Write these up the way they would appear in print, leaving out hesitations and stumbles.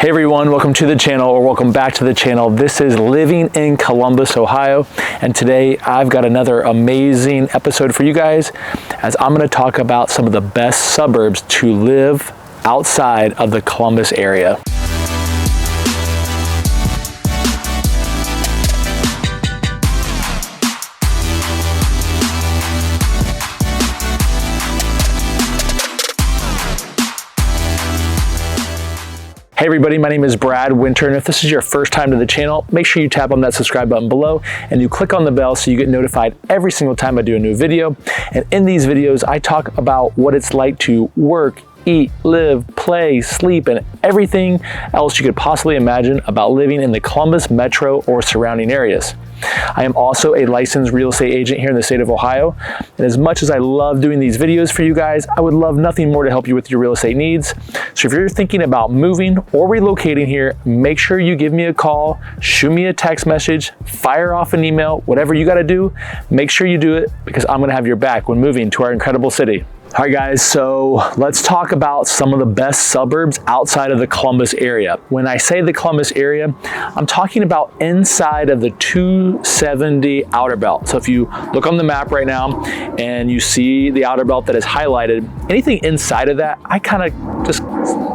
Hey everyone, welcome to the channel, or welcome back to the channel. This is Living in Columbus, Ohio, and today I've got another amazing episode for you guys as I'm going to talk about some of the best suburbs to live outside of the Columbus area. Hey everybody, my name is Brad.winter, and if this is your first time to the channel, make sure you tap on that subscribe button below and you click on the bell so you get notified every single time I do a new video. And in these videos, I talk about what it's like to work, eat, live, play, sleep, and everything else you could possibly imagine about living in the Columbus metro or surrounding areas. I am also a licensed real estate agent here in the state of Ohio, and as much as I love doing these videos for you guys, I would love nothing more to help you with your real estate needs. So if you're thinking about moving or relocating here, make sure you give me a call, shoot me a text message, fire off an email, whatever you got to do, make sure you do it because I'm going to have your back when moving to our incredible city. All right guys, so let's talk about some of the best suburbs outside of the Columbus area. When I say the Columbus area, I'm talking about inside of the 270 outer belt. So if you look on the map right now and you see the outer belt that is highlighted, anything inside of that, I kind of just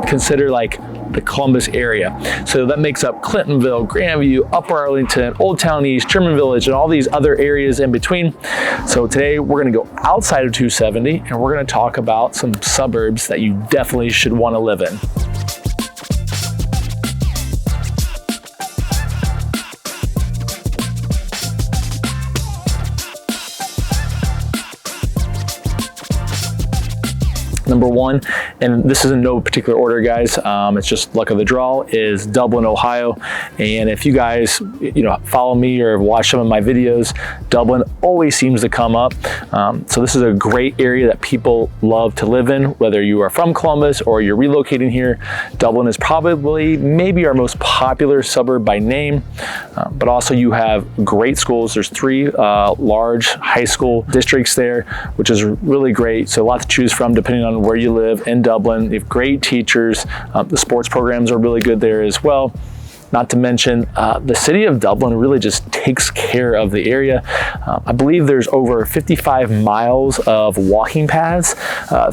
consider like the Columbus area. So that makes up Clintonville, Grandview, Upper Arlington, Old Town East, German Village, and all these other areas in between. So today we're gonna go outside of 270 and we're gonna talk about some suburbs that you definitely should wanna live in. Number one, and this is in no particular order, guys, it's just luck of the draw, is Dublin, Ohio. And if you guys, follow me or watch some of my videos, Dublin always seems to come up. So this is a great area that people love to live in, whether you are from Columbus or you're relocating here. Dublin is probably maybe our most popular suburb by name, but also you have great schools. There's three large high school districts there, which is really great. So a lot to choose from depending on where you live in Dublin. You have great teachers. The sports programs are really good there as well. Not to mention, the city of Dublin really just takes care of the area. I believe there's over 55 miles of walking paths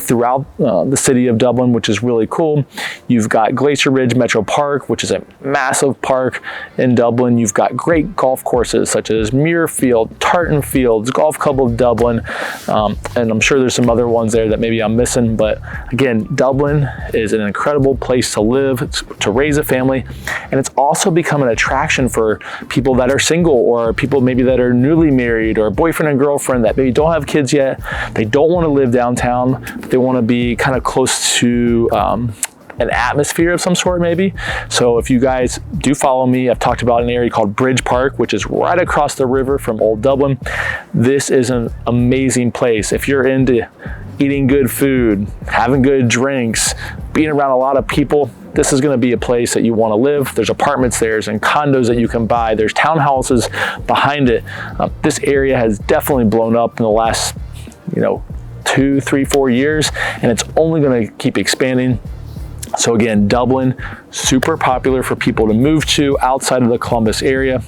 throughout the city of Dublin, which is really cool. You've got Glacier Ridge Metro Park, which is a massive park in Dublin. You've got great golf courses such as Muirfield, Tartan Fields, Golf Club of Dublin, and I'm sure there's some other ones there that maybe I'm missing. But again, Dublin is an incredible place to live, to raise a family, and it's also become an attraction for people that are single or people maybe that are newly married or boyfriend and girlfriend that maybe don't have kids yet. They don't want to live downtown, but they want to be kind of close to an atmosphere of some sort maybe. So if you guys do follow me, I've talked about an area called Bridge Park, which is right across the river from Old Dublin. This is an amazing place. If you're into eating good food, having good drinks, being around a lot of people, this is going to be a place that you want to live. There's apartments there and condos that you can buy. There's townhouses behind it. This area has definitely blown up in the last, 2, 3, 4 years, and it's only going to keep expanding. So again, Dublin, super popular for people to move to outside of the Columbus area.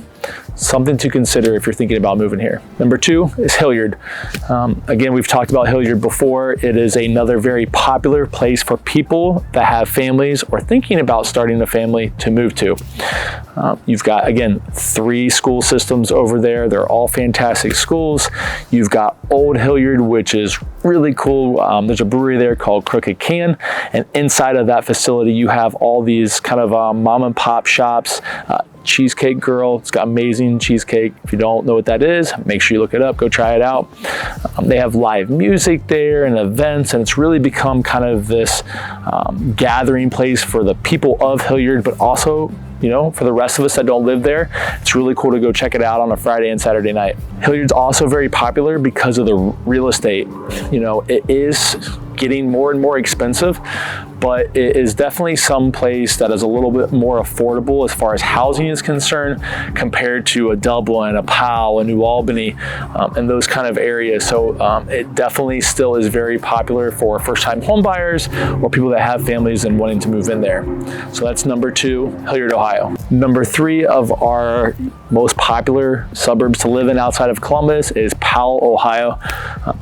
Something to consider if you're thinking about moving here. Number two is Hilliard. Again, we've talked about Hilliard before. It is another very popular place for people that have families or thinking about starting a family to move to. You've got, again, 3 school systems over there. They're all fantastic schools. You've got Old Hilliard, which is really cool. There's a brewery there called Crooked Can, and inside of that facility, you have all these kind of mom and pop shops. Cheesecake Girl, it's got amazing cheesecake. If you don't know what that is, make sure you look it up, go try it out. They have live music there and events, and it's really become kind of this gathering place for the people of Hilliard, but also for the rest of us that don't live there. It's really cool to go check it out on a Friday and Saturday night. Hilliard's also very popular because of the real estate. It is getting more and more expensive, but it is definitely some place that is a little bit more affordable as far as housing is concerned compared to a Dublin, a Powell, a New Albany, and those kind of areas. So it definitely still is very popular for first-time home buyers or people that have families and wanting to move in there. So that's number 2, Hilliard, Ohio. Number 3 of our most popular suburbs to live in outside of Columbus is Powell, Ohio.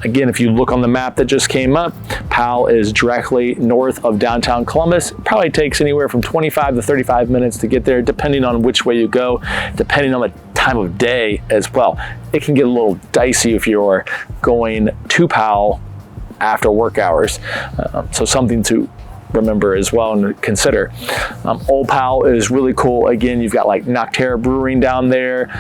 Again, if you look on the map that just came up, Powell is directly north of downtown Columbus. It probably takes anywhere from 25 to 35 minutes to get there, depending on which way you go, depending on the time of day as well. It can get a little dicey if you're going to Powell after work hours. So something to remember as well and consider. Old Powell is really cool. Again, you've got like Nocterra Brewing down there.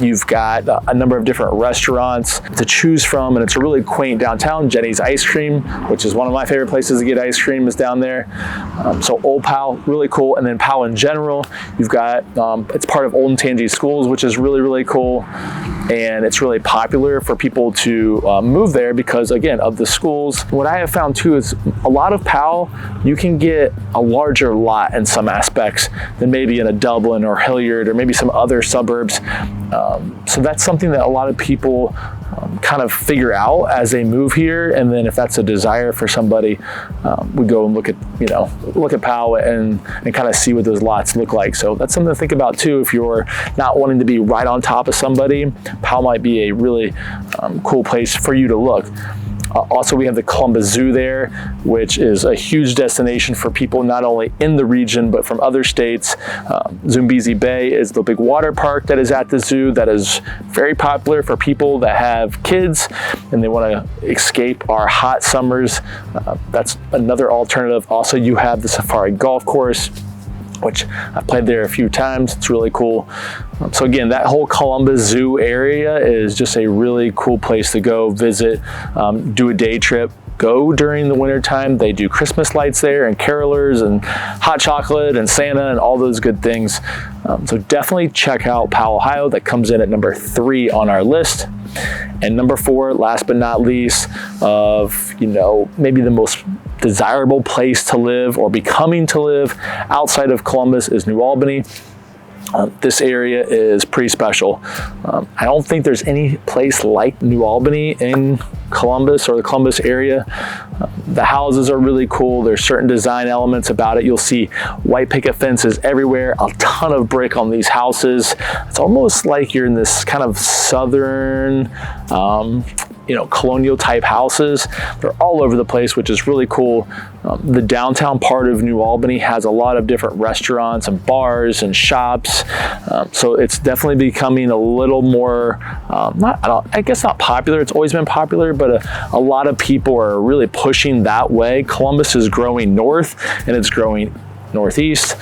You've got a number of different restaurants to choose from, and it's a really quaint downtown. Jenny's Ice Cream, which is one of my favorite places to get ice cream, is down there. So Old Powell, really cool. And then Powell in general, you've got, it's part of Old and Tangy Schools, which is really, really cool. And it's really popular for people to move there because, again, of the schools. What I have found too is a lot of Powell, you can get a larger lot in some aspects than maybe in a Dublin or Hilliard or maybe some other suburbs. So that's something that a lot of people kind of figure out as they move here. And then if that's a desire for somebody, we go and look at Powell and kind of see what those lots look like. So that's something to think about too. If you're not wanting to be right on top of somebody, Powell might be a really cool place for you to look. Also, we have the Columbus Zoo there, which is a huge destination for people not only in the region, but from other states. Zambezi Bay is the big water park that is at the zoo that is very popular for people that have kids and they want to escape our hot summers. That's another alternative. Also, you have the Safari Golf Course, which I've played there a few times. It's really cool. So again, that whole Columbus Zoo area is just a really cool place to go visit, do a day trip. Go during the winter time. They do Christmas lights there and carolers and hot chocolate and Santa and all those good things. So definitely check out Powell, Ohio. That comes in at number 3 on our list. And number 4, last but not least, of maybe the most desirable place to live or becoming to live outside of Columbus is New Albany. This area is pretty special. I don't think there's any place like New Albany in Columbus or the Columbus area. The houses are really cool. There's certain design elements about it. You'll see white picket fences everywhere, a ton of brick on these houses. It's almost like you're in this kind of southern, colonial type houses. They're all over the place, which is really cool. The downtown part of New Albany has a lot of different restaurants and bars and shops. So it's definitely becoming a little more, I guess not popular. It's always been popular, but a lot of people are really pushing that way. Columbus is growing north and it's growing northeast.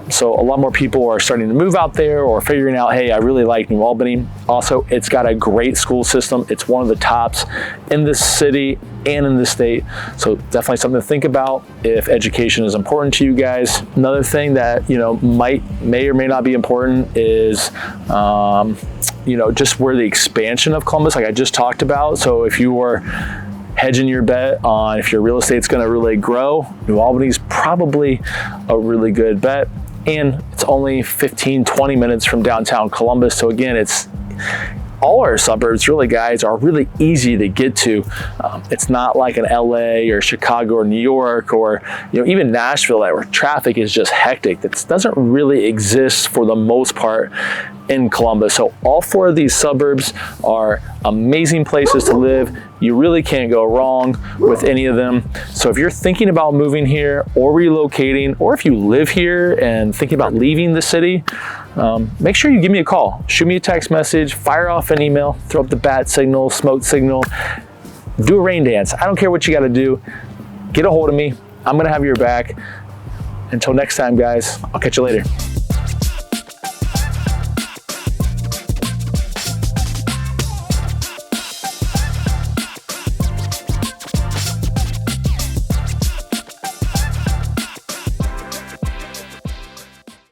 So a lot more people are starting to move out there or figuring out, hey, I really like New Albany. Also, it's got a great school system. It's one of the tops in this city and in the state. So definitely something to think about if education is important to you guys. Another thing that, may or may not be important is, just where the expansion of Columbus, like I just talked about. So if you were hedging your bet on if your real estate's going to really grow, New Albany's probably a really good bet. And it's only 15-20 minutes from downtown Columbus. So again, it's all our suburbs really, guys, are really easy to get to. It's not like an LA or Chicago or New York or even Nashville where traffic is just hectic. That doesn't really exist for the most part in Columbus. So all 4 of these suburbs are amazing places to live. You really can't go wrong with any of them. So if you're thinking about moving here or relocating, or if you live here and thinking about leaving the city, make sure you give me a call. Shoot me a text message, fire off an email, throw up the bat signal, smoke signal, do a rain dance. I don't care what you got to do. Get a hold of me. I'm going to have your back. Until next time, guys, I'll catch you later.